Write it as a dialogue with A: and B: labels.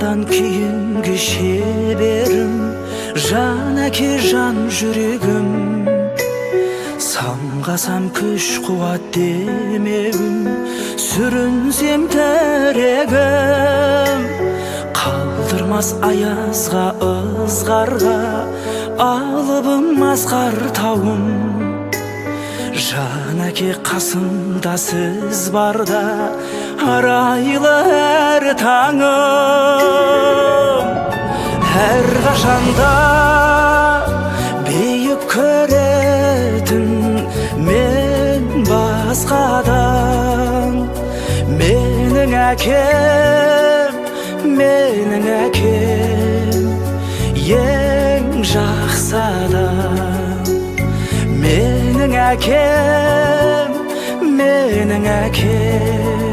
A: Анадан кейінгі шеберім, жан әке жан жүрегім. Самғасам күш қуат демегім, сүрінсем тірегім. Қалдырмас аязға ызғарға, алыбым асқар тауым. Жан әке қасымда сіз барда, арайлы әр таңым. Әр қашанда биік көретін мен басқадан. Менің әкем, менің әкем, ең жақсы адам. Менің әкем, менің әкем.